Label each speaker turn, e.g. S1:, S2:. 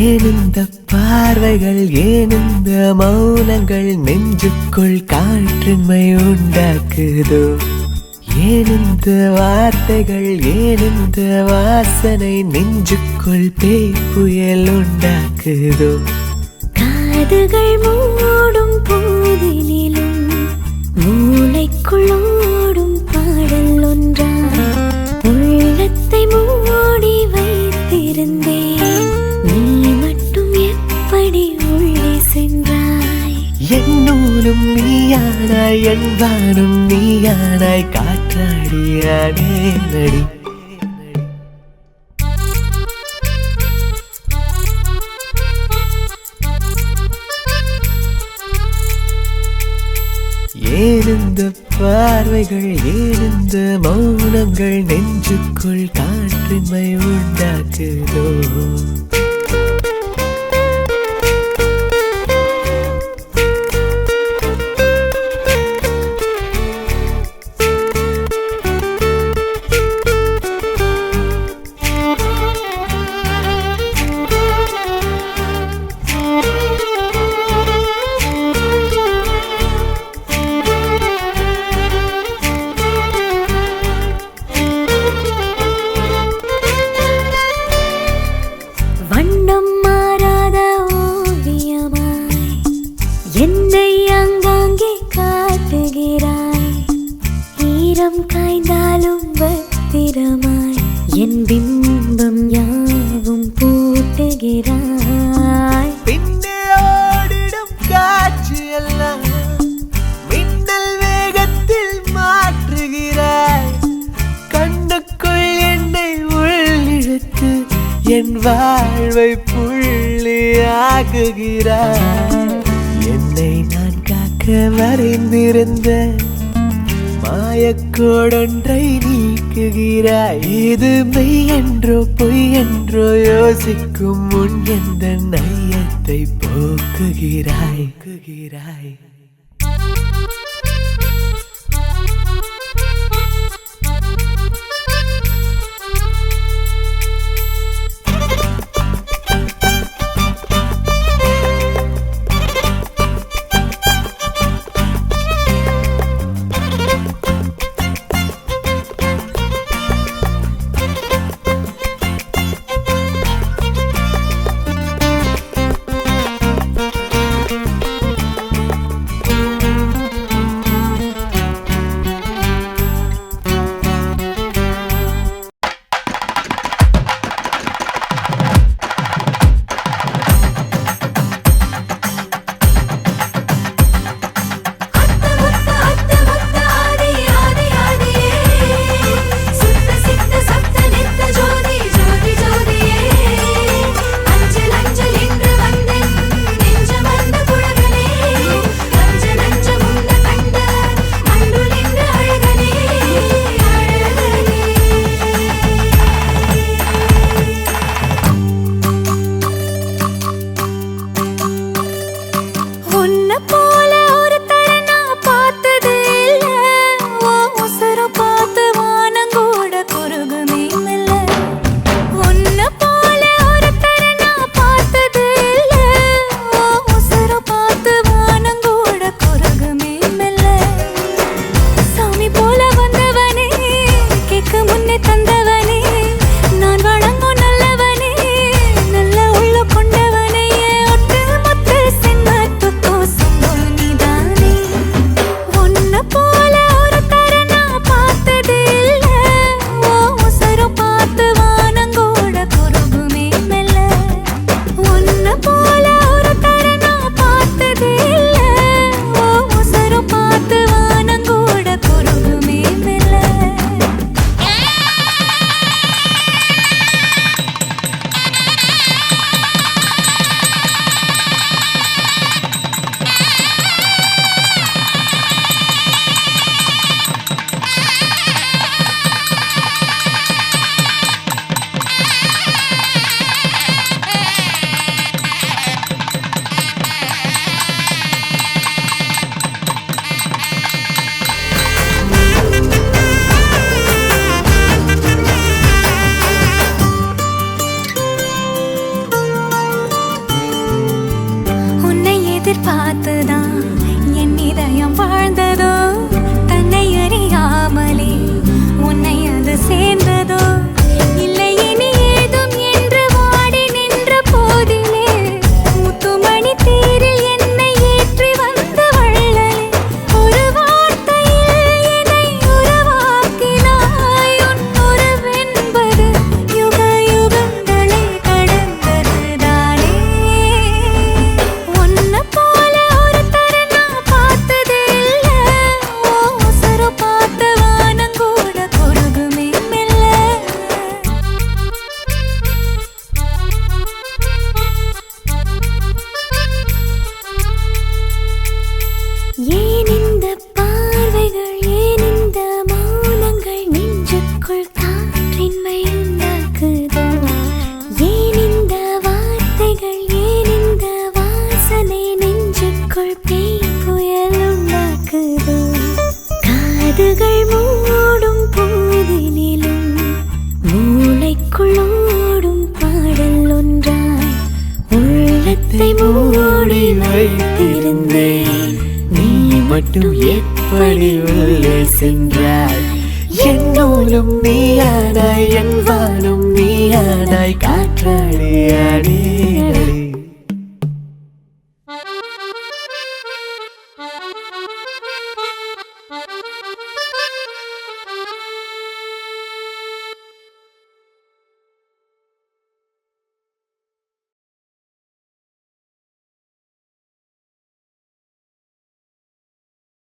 S1: ஏன் இந்த பார்வைகள், ஏன் இந்த மௌனங்கள் நெஞ்சுக்குள் காற்றின்மை உண்டாக்குதோ? ஏன் இந்த வார்த்தைகள், ஏன் இந்த வாசனை நெஞ்சுக்குள் பேய் புயல் உண்டாக்குதோ?
S2: காதுகள் மூடும் போதினிலும் மூளைக்குள் ஓடும் பாடல் ஒன்றாய் உள்ளத்தை மூடி வைத்திருந்தேன். நீ மட்டும் எப்படி உள்ளே சென்றாய்?
S1: என்னூலும் நீயானாய், என் வானும் நீயானாய், காற்றாடியானே நடி. ஏன் இந்த பார்வைகள், ஏன் இந்த மௌனங்கள் நெஞ்சுக்குள் காற்றின்மை உண்டாக்குதோ?
S2: வண்ணம் மாறாத ஓவியமாய் என்னை அங்காங்கே காட்டுகிறாய். ஈரம் காய்ந்தாலும் பத்திரமாய் என் பிம்பம் யாவும் பூட்டுகிறாய்.
S1: பின்னே ஓடிடும் காட்சி எல்லாம் மின்னல் வேகத்தில் மாற்றுகிறாய். கண்ணுக்குள் என்னை உள்ளிழுத்து என் வாழ்வை புள்ளியாக்குகிறாய். என்னை நான் காக்க வரைந்திருந்த மாயக்கோடொன்றை நீக்குகிறாய். இது மெய் என்றோ பொய் என்றோ யோசிக்கும் முன் எந்த ஐயத்தை போக்குகிறாய்.
S2: கதுகள் மூடும் போதினிலும் மூளைக்குள் ஓடும் பாடல் ஒன்றாய் உள்ளத்தை மூடி வைத்திருந்தேன்.
S1: நீ மட்டும் எப்படி உள்ளே சென்றாய்? என்னோடும் நீயானாய், என் வானும் நீயானாய், காற்றாடி அடி அடி